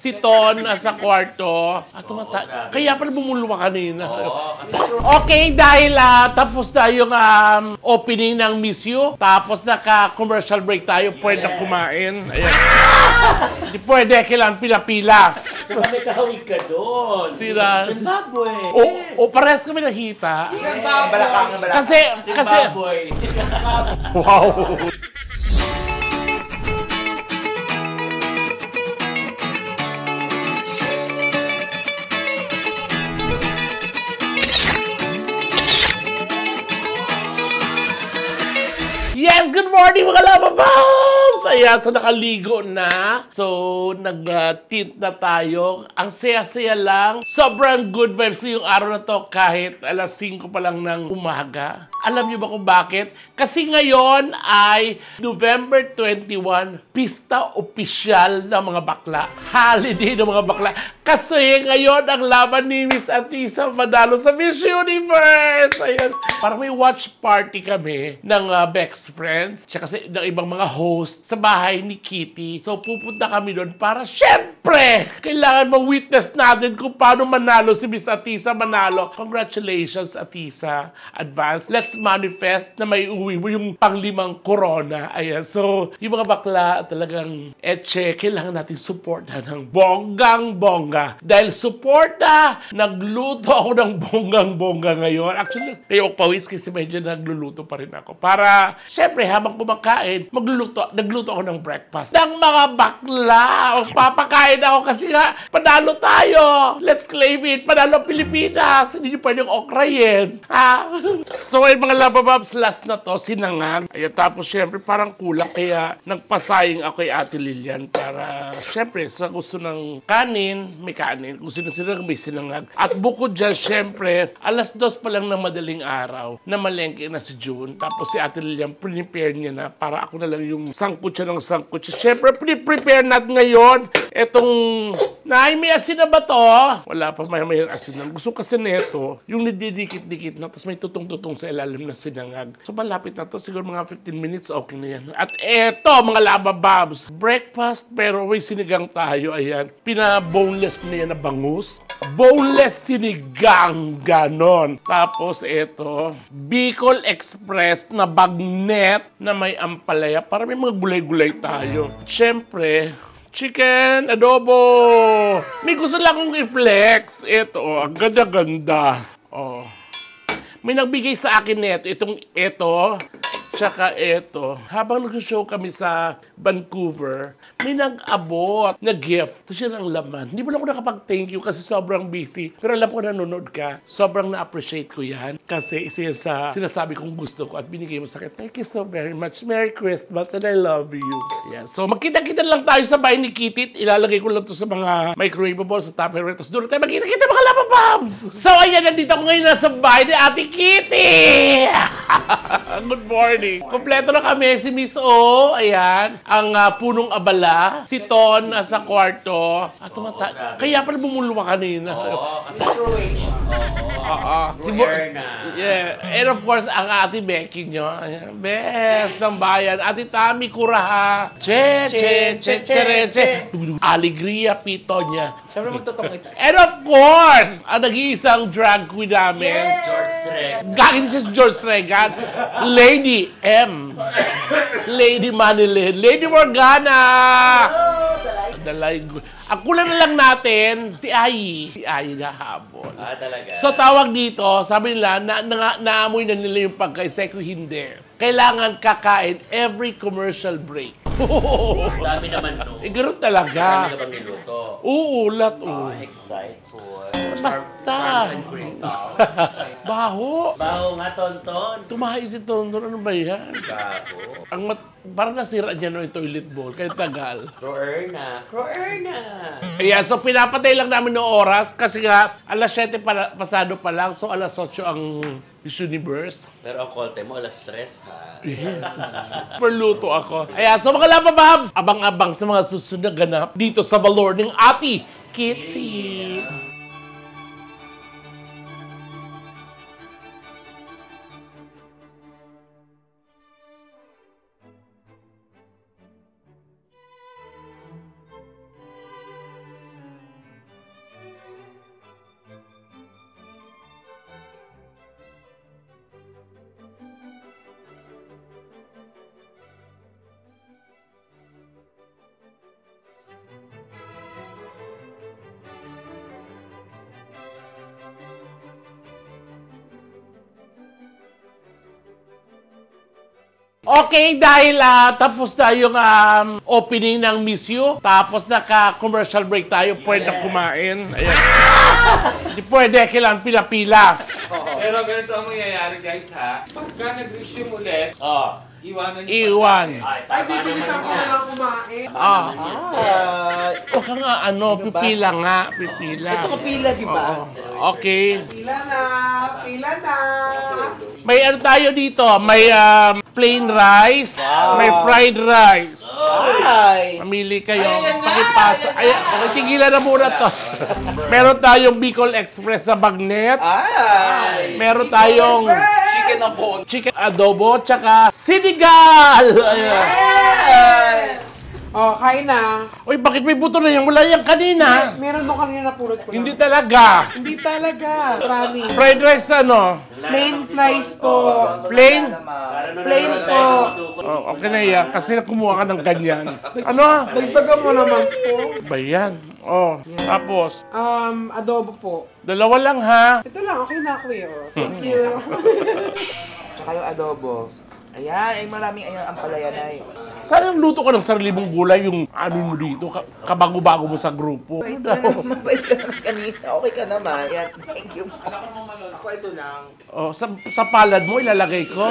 Si Ton sa kwarto. Kaya pala bumulwa kanina. Okay, dahil tapos na yung opening ng Miss You. Tapos naka-commercial break tayo. Pwede na kumain. Ayan. Hindi pwede. Kailangan pila-pila. Saka may kahawig ka doon. Zimbabwe. O parehas kami nakita. Balakang. Kasi... Zimbabwe. Wow. Yes, good morning mga lababams! Ayan, so nakaligo na. So, nag-tint na tayo. Ang saya-saya lang. Sobrang good vibes yung araw na to kahit alas 5 pa lang ng umaga. Alam niyo ba kung bakit? Kasi ngayon ay November 21, pista opisyal ng mga bakla. Holiday ng mga bakla. Kasi ngayon ang laban ni Miss Atisa Manalo sa Miss Universe. Ayan. Parang may watch party kami ng Bex Friends. Tsaka kasi ng ibang mga host sa bahay ni Kitty. So pupunta kami doon para syempre kailangan ma-witness natin kung paano manalo si Miss Atisa Manalo. Congratulations Atisa. Advance. Let's manifest na may uwi mo yung pang-5 corona. Ayan. So yung mga bakla talagang kailangan natin supportan ng bonggang-bongga. Dahil suporta, nagluto ako ng bonggang-bongga ngayon. Actually, ayok pawis kasi medyo nagluluto pa rin ako. Para, syempre, habang kumakain, nagluto ako ng breakfast. Ng mga bakla! O papakain ako kasi nga, panalo tayo! Let's claim it! Panalo Pilipinas! Hindi nyo pwedeng okrayin. Ha? So, ay mga labababs, last na to, sinangag. Ayan, tapos syempre, parang kulang. Kaya, nagpasaying ako kay Ate Lilian para, syempre, sa gusto ng kanin, may kanin. Kung sino-sino may sinangag. At bukod dyan, syempre, alas 2 pa lang ng madaling araw, na malengke na si June. Tapos si Ate Lilian, prepare niya na para ako na lang yung sangkutsa ng sangkutsa. Siyempre, prepare natin ngayon itong... Nay, may asin na ba to? Wala pa, may asin na. Gusto kasi nito, yung nididikit-dikit na, tapos may tutong-tutong sa ilalim na sinangag. So, malapit na to. Siguro mga 15 minutes, okay na yan. At eto, mga labababs, breakfast, pero may sinigang tayo. Ayan, pina-boneless ko na yan na bangus. Boneless sinigang, ganon. Tapos ito, Bicol Express na bagnet na may ampalaya para may mga gulay-gulay tayo. Siyempre, chicken adobo. May gusto lang kong i-flex. Ito, ang ganda-ganda. Oh. May nagbigay sa akin nito, ito, tsaka ito. Habang nag-show kami sa Vancouver, may nag-abot na gift. Ito siya ng laman. Hindi mo lang ako nakapag-thank you kasi sobrang busy. Pero alam ko nanonood ka. Sobrang na-appreciate ko yan. Kasi isa yan sa sinasabi kong gusto ko at binigay mo sa akin. Thank you so very much. Merry Christmas and I love you. Yeah. So magkita-kita lang tayo sa bahay ni Kitty. Ilalagay ko lang to sa mga microwavable sa Tupperware. Tapos doon tayo magkita-kita mga labababs. So ayan, nandito ako ngayon sa bahay ni Ate Kitty. Good morning. Kompleto na kami. Si Miss O, ayan, ang punong abala. Si Ton sa kwarto. Kaya pala bumulwa kanina. Kasi Croatia. Si yeah. And of course, ang Ate Becky nyo. Ayan, best ng bayan. Ate Tami Kuraha. Che. Alegria Pitonya. Siyempre magtotong ito. And of course, ang nag-iisang drag queen namin. George Stregg. Gagawin siya si George Stregg. Lady M. Lady Manilin. Lady Morgana. Dalay. Ang kulang na lang natin, si Ai na habol. Talaga? So tawag dito, sabi nila, naamoy na nila yung pagkaisa ko hindi. Kailangan kakain every commercial break. Dami naman, no? Ganoon talaga. Dami na bang niluto? Oo, ulat. Excited. Basta. Charms and crystals. Baho. Baho nga, Tonton. Tumahay si Tonton. Ano ba yan? Baho. Parang nasira niya no yung toilet bowl. Kaya tagal. Croerna. Ayan, so pinapatay lang namin ng oras kasi nga alas 7 pasado pa lang. So alas 8 ang Miss Universe. Pero ang call time mo, alas 3, ha? Yes. Perluto ako. Ayan, so mga labababs, abang-abang sa mga susunod na ganap dito sa Valor ng Ate Kitty. Okay, dahil tapos na yung opening ng Miss You, tapos naka-commercial break tayo, pwede na kumain. Ayan. Hindi pwede, kailangan pila-pila. Pero ganito ang mangyayari guys ha. Pagka nag-resume ulit, iwanan niyo. Iwan. Ay, tama naman yan. kumain. Huwag ka nga, pipila nga, pipila. Ito kapila, di ba? Okay. Pila na! Pila na! May ano tayo dito, may plain rice, may fried rice. Ay! Mamili kayo, pakipasa. Ay, okay, tigilan na muna to. Meron tayong Bicol Express sa bagnet. Ay! Meron tayong Chicken na po. chicken adobo, tsaka sinigal! Ayan. Ay! Oh, kain na. Uy, bakit may buto na yan? Wala yan kanina. Meron mo kanina napulot ko. Hindi talaga. Hindi talaga. Promise. Fried rice ano? Plain slice po. Plain? Plain po. Oh, okay na yan. Kasi kumuha ka ng ganyan. Ano? Dagdagan mo naman po. Ba yan? Oh, tapos, Adobo po. dalawa lang ha. Ito lang, okay na ako eh. Oh. Thank you. Tsaka yung adobo. Ayan, ay maraming ang palayan ay. Sana yung luto ka ng sarili mong gulay, yung ano mo dito, kabago-bago mo sa grupo. Mabait ka naman, mabait ka naman kanina. Okay ka naman. Yan, thank you. Ako ito lang. Oh, sa palad mo, ilalagay ko.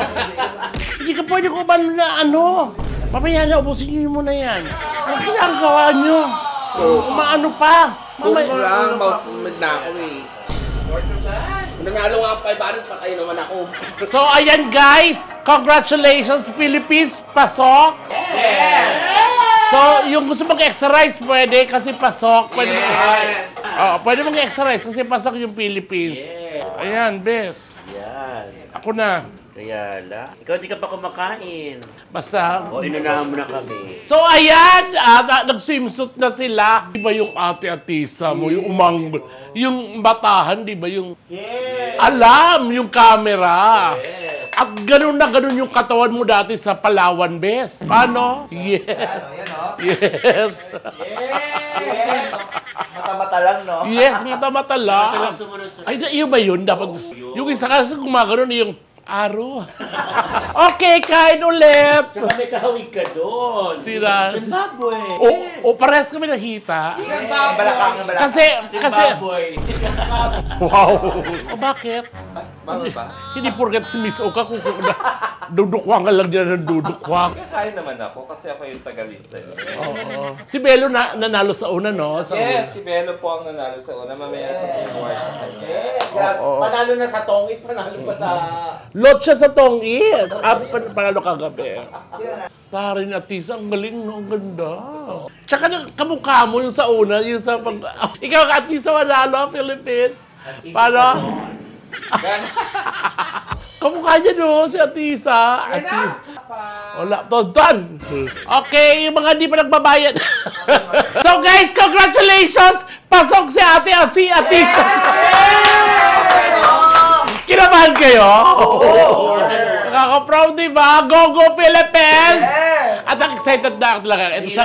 Hindi ka pwede ko ba na ano? Mamaya na, ubusin nyo muna yan. Ano ginagawa nyo? Maano pa? Kung lang, mausimid na ako eh. Nanalo nga ang 500, patay naman ako. So, ayan guys! Congratulations, Philippines! Pasok! So, yung gusto mag-exercise, pwede kasi pasok. Pwede, pwede mag-exercise kasi pasok yung Philippines. Ayan, best. Yan. Ako na. Kaya la. Ikaw di ka pa kumakain. Basta. O, inunahan mo na kami. So, ayan! Nag-swimsuit na sila. Di ba yung ate-atisa mo, yung yung batahan, di ba yung... Alam yung camera. At ganun na ganun yung katawan mo dati sa Palawan, bes. Paano? Yes. Yes. Mata-mata lang, no? Yes, mata-mata lang. Sumunod-sunod. Ay, iyo ba yun? Dapat, yung isa kasi gumagano yung aro. Okay, kain ulit. Tsaka may kahawig ka doon. Sira. Zimbabwe. O parehas kami nakita. Balakang. Kasi, Zimbabwe. wow. O bakit? Bakit ba? Hindi porket si Miss Oka kung dudukwang ka lang dyan ng dudukwang. Kaya naman ako kasi ako yung tagalista niyo. Oo. Si Belo nanalo sa una, no? Sa Yes, si Belo po ang nanalo sa una. Mamaya sa reward sa kanya. Panalo na sa tongit, panalo pa sa... Lot siya sa tongit. Panalo kagabi. Tarin at Tisa, ang galing, no? Ang ganda. Tsaka kamukha mo yung sa una, yung sa pag... Ikaw ka, Tisa, manalo, Philippines. Paano? Kamukha niya, no? Si Atisa. Wala. Tonton. Okay, yung mga di pa nagbabayad. So, guys, congratulations! Pasok si Atisa. Kinabahan kayo? Nakaka-proud, diba? Go, go, Philippines! At ang excited na ako talaga. Ito sa...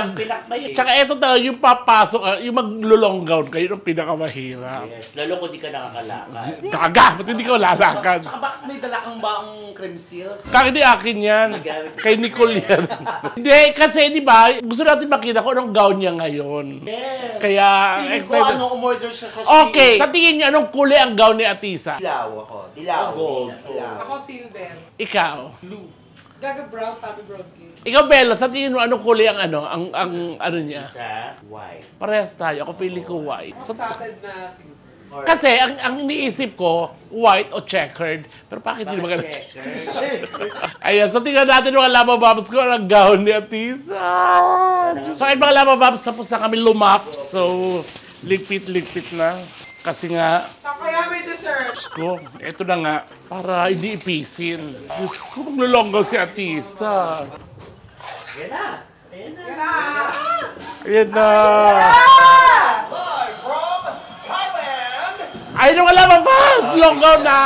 Tsaka ito talaga, yung papasok, yung maglulong gown kayo, yung pinakamahirap. Yes, lalo kung di ka nakakalakad. Kaga! Ba't hindi ko lalakad? Tsaka bakit may dala kang baong cream seal? Kaya hindi akin yan. Kay Nicole yan. Hindi, kasi di ba, gusto natin makita kung anong gown niya ngayon. Kaya, Feeling ko excited. umorder siya sa Okay, sa tingin niyo, anong kulay ang gown ni Atisa? Dilaw ako. Dilaw. Gold. Ako silver. Ikaw. Gaga brown, tabi brown cake. Ikaw, Bella, sa tingin mo, anong kulay ang ano niya? Isa, white. Parehas tayo. Ako feeling ko white. Started na siguro. Kasi, ang iniisip ko, white o checkered. Pero bakit hindi maganda? Ayan, so tingnan natin mga Lamababs ko ang gown ni Atisa. So, ayun mga Lamababs, tapos na kami lumaps. So, ligpit-ligpit na. Kasi nga, Saan kaya may dessert? ko, eto na nga, para hindi ipisin. Diyos ko, maglulonggaw si Atisa. Yan na. Ayan na. Ayan na. Ayun mga Lamababs, longgaw na.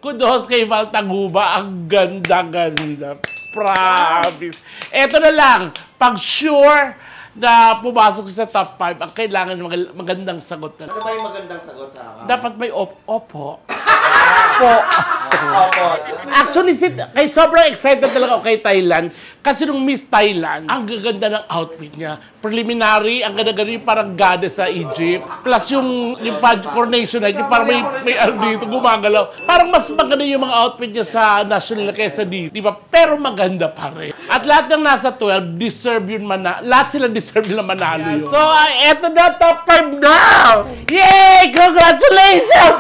kudos kay Val Taguba. Ang ganda-ganda. Promise. Eto na lang, pag sure na pumasok sa top 5, ang kailangan magandang sagot na. Ano ba yung magandang sagot sa akin? Dapat may opo. Opo. Actually, kay sobrang excited talaga ako kay Thailand. Kasi nung Miss Thailand, ang gaganda ng outfit niya. Preliminary, ang ganda-ganda yung parang goddess sa Egypt. Plus yung coronation night, yung parang may ano dito, gumagalaw. Parang mas maganda yung mga outfit niya sa national kaysa dito. Di ba? Pero maganda pa rin. At lahat ng nasa 12, deserve yun lahat sila deserve nila manalo yun. So, eto na, top 5 now! Yay! Congratulations!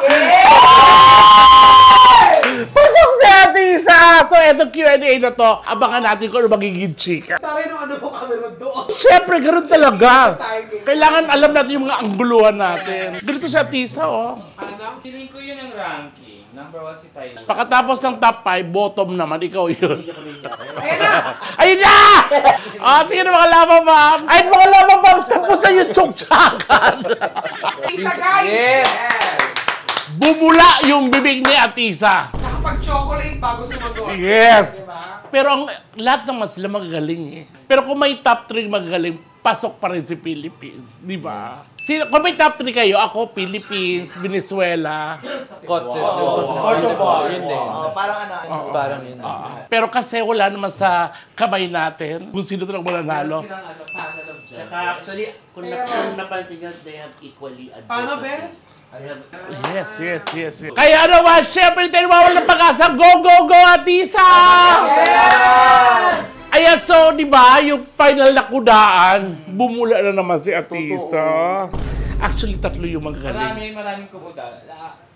Pasok si Ate Isa! So, eto Q&A na to. Abangan natin kung ano magiging chika. Taray nung ano mo camera doon. Siyempre, ganun talaga. Kailangan alam natin yung mga angguluhan natin. Ganito si Ate Isa, oh. Ano? Feeling ko yun ang ranking. Number 1 si Thailand. Pagkatapos ng top 5, bottom naman, ikaw yun. Ayan na! Ayun na! Sige na mga lava bombs! Ay, mga lava bombs, tapusan yung chokchakan! Isa guys! Bumula yung bibig ni Atisa. Nakapag-chocolate bago sumagot. Yes! Diba? Pero ang lahat naman sila magagaling eh. Pero kung may top 3 magagaling, pasok pa rin si Philippines. Di ba? Kung may top 3 kayo, ako, Philippines, Venezuela. Cote Yun din. Parang ano. Parang yun. Pero kasi wala naman sa kamay natin kung sino talagang mananalo. Silang panel of judges. Tsaka actually, kung napansin nyo, they have equally advocacy. Paano, Bes? They have Yes. Kaya naman, syempre, tayo mawala ng pag-asa. Go, go, go, Atisa! Yes! Ayan, so, di ba, yung final na kudaan, bumula na naman si Atisa. Actually, tatlo yung magagaling. Maraming kubuda.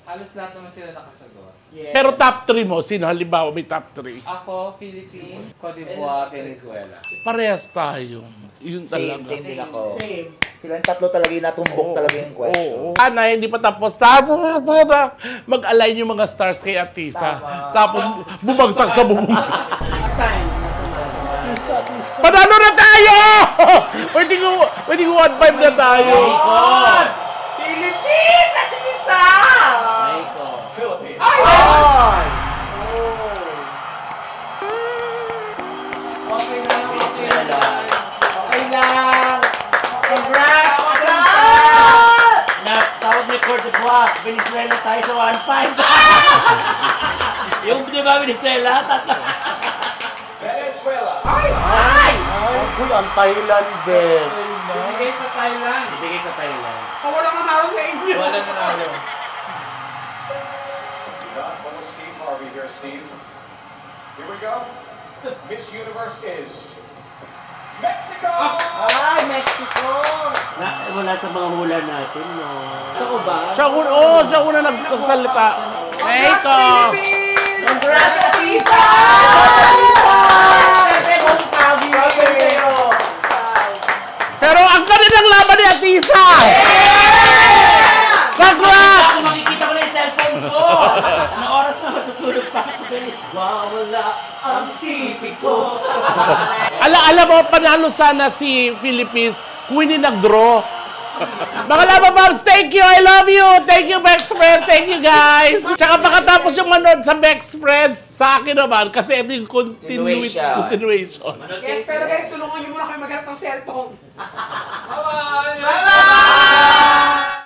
Halos lahat naman sila nakasagot. Pero top 3 mo, sino? Halimbawa, may top 3. Ako, Philippines, Cote d'Ivoire, Venezuela. Parehas tayo. Yun talaga. Same din ako. Silang tatlo talaga yung natumbok talaga yung question. Ana, hindi pa tapos. Sabi mag-align yung mga stars kay Atisa. Tapos, bumagsak sa bubong. Next time. Panalo na tayo! Pwede ko 1-5 na tayo. Philippines! At isa! Mexico. Ay! Okay na, Venezuela. Okay lang! Congrats! Tawag ni Cote d'Ivoire, Venezuela tayo sa 1-5. Yung di ba Venezuela? Uy, ang Thailand best. Ibigay sa Thailand. Ibigay sa Thailand. Wala nanalo sa inyo! Wala na nalo. Well, Steve Harvey here, Steve. Here we go. Miss Universe is Mexico! Ay, Mexico! Wala sa mga hula natin, no? Ako ba? Siya una nagsalita. Mexico! Congrats, Atisa! Pero ang kanilang laban ni Atisa! Congrats! Ako makikita ko na yung cellphone ko! Anong oras na matutulog pa ako, Benis? Wala ang sipig ko. Alam mo, panalo sana si Philippines kung hindi nag-draw. Mga Lava Bombs, thank you! I love you! Thank you, Bex Friends! Thank you, guys! Tsaka pagkatapos yung manood sa Bex Friends, sa akin naman, kasi ito yung continuation. Yes, pero guys, tulungan niyo muna kayo maghanap ng cellphone. Bye-bye! Bye-bye!